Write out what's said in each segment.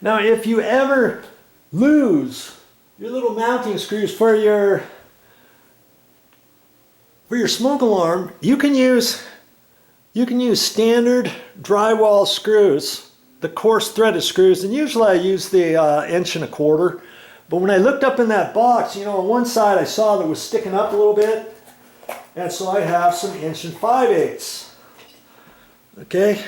Now, if you ever lose your little mounting screws for your smoke alarm, you can use standard drywall screws, the coarse threaded screws, and usually I use the 1.25 inch. But when I looked up in that box, you know, on one side I saw that it was sticking up a little bit, and so I have some 1 5/8. Okay,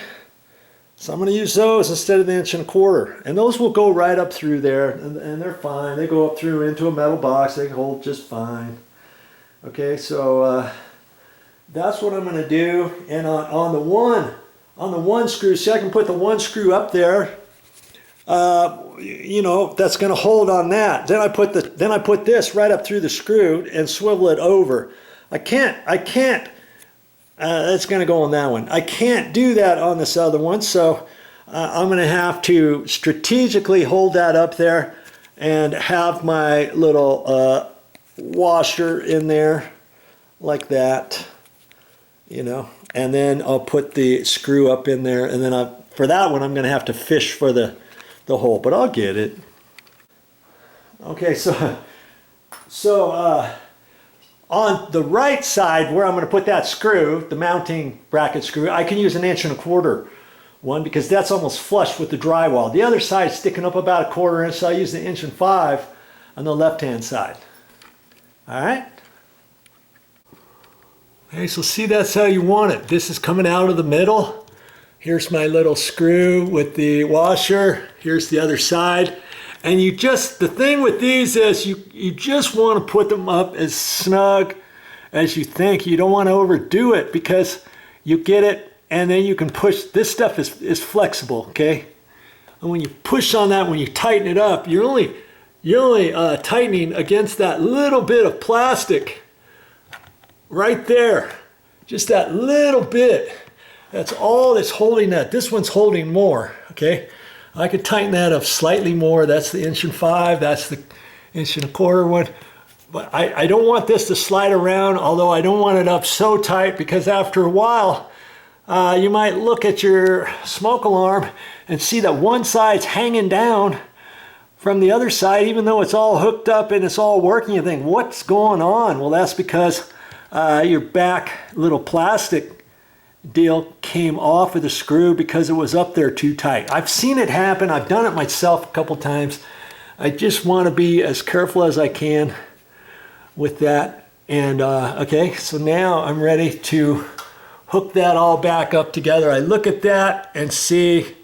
so I'm going to use those instead of the 1.25 inch, and those will go right up through there, and they're fine. They go up through into a metal box. They hold just fine. Okay, so that's what I'm going to do. And on the one screw, see, I can put the one screw up there. You know, that's going to hold on that. Then I put this right up through the screw and swivel it over. I can't. That's going to go on that one. I can't do that on this other one, so I'm going to have to strategically hold that up there and have my little washer in there like that, you know, and then I'll put the screw up in there, and then for that one I'm going to have to fish for the hole, but I'll get it. Okay, so on the right side where I'm going to put that screw, the mounting bracket screw, I can use an 1.25 inch one because that's almost flush with the drywall. The other side is sticking up about 1/4 inch, so I use the 1.5 inch on the left hand side. All right. Okay, so see, that's how you want it. This is coming out of the middle. Here's my little screw with the washer. Here's the other side. And the thing with these is you just want to put them up as snug as you think. You don't want to overdo it because you get it and then you can push. This stuff is flexible, okay? And when you push on that, when you tighten it up, you're only tightening against that little bit of plastic right there. Just that little bit. That's all that's holding that. This one's holding more, okay? I could tighten that up slightly more. That's the 1.5 inch, that's the 1.25 inch one. But I don't want this to slide around, although I don't want it up so tight because after a while, you might look at your smoke alarm and see that one side's hanging down from the other side, even though it's all hooked up and it's all working. You think, what's going on? Well, that's because your back little plastic deal came off of the screw because it was up there too tight. I've seen it happen. I've done it myself a couple times. I just want to be as careful as I can with that. And okay, so now I'm ready to hook that all back up together. I look at that and see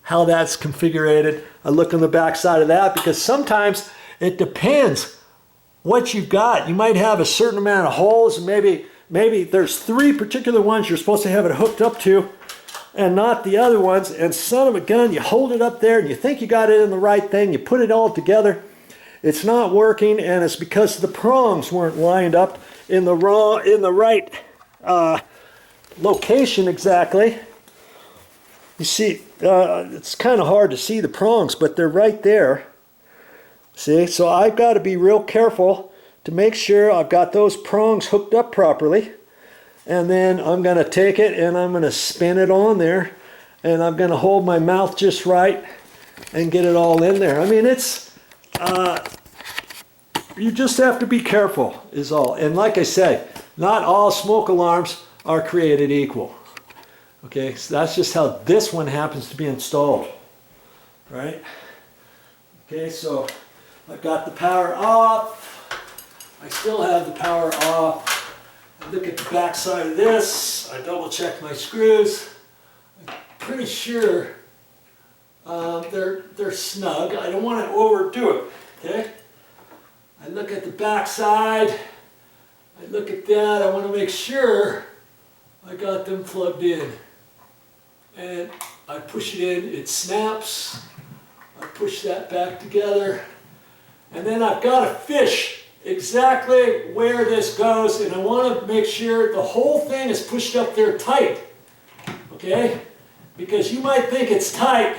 how that's configured. I look on the back side of that because sometimes it depends what you've got. You might have a certain amount of holes, and maybe there's 3 particular ones you're supposed to have it hooked up to and not the other ones, and son of a gun, you hold it up there and you think you got it in the right thing, you put it all together, it's not working, and it's because the prongs weren't lined up in the right location exactly. You see, it's kind of hard to see the prongs, but they're right there. See, so I've got to be real careful to make sure I've got those prongs hooked up properly. And then I'm going to take it and I'm going to spin it on there. And I'm going to hold my mouth just right and get it all in there. I mean, it's, you just have to be careful is all. And like I said, not all smoke alarms are created equal. Okay, so that's just how this one happens to be installed. Right? Okay, so I've got the power off. I still have the power off. I look at the back side of this. I double check my screws. I'm pretty sure they're snug. I don't want to overdo it. Okay. I look at the back side. I look at that. I want to make sure I got them plugged in. And I push it in. It snaps. I push that back together. And then I've got to fish exactly where this goes, and I want to make sure the whole thing is pushed up there tight, okay? Because you might think it's tight,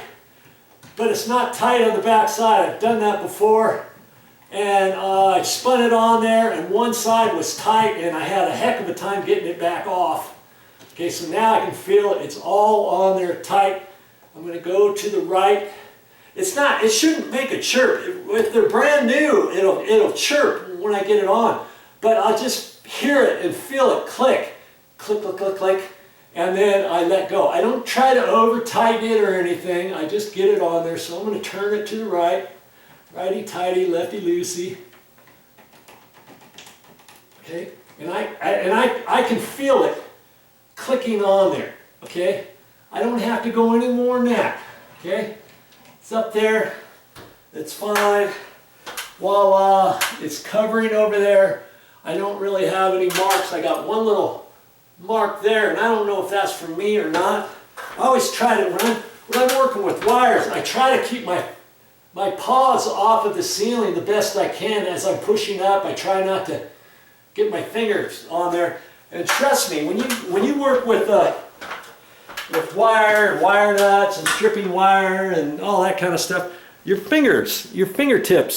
but it's not tight on the back side. I've done that before, and I spun it on there, and one side was tight, and I had a heck of a time getting it back off. Okay, so now I can feel it's all on there tight. I'm going to go to the right, It's not, it shouldn't make a chirp. If they're brand new, it'll chirp when I get it on. But I'll just hear it and feel it click, click, click, click, click, and then I let go. I don't try to over tighten it or anything. I just get it on there. So I'm going to turn it to the right, righty tighty, lefty loosey. Okay, and I can feel it clicking on there. Okay, I don't have to go any more than that. Okay, it's up there. It's fine. Voila, it's covering over there. I don't really have any marks. I got one little mark there, and I don't know if that's for me or not. I always try to, when I'm working with wires, I try to keep my paws off of the ceiling the best I can as I'm pushing up. I try not to get my fingers on there. And trust me, when you work with wire and wire nuts and stripping wire and all that kind of stuff, your fingertips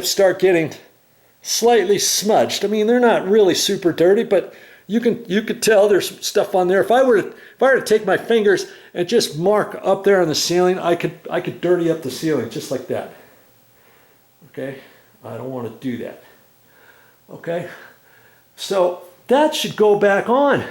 start getting slightly smudged. I mean, they're not really super dirty, but you could tell there's stuff on there. If I were to take my fingers and just mark up there on the ceiling, I could dirty up the ceiling just like that. Okay, I don't want to do that. Okay, so that should go back on.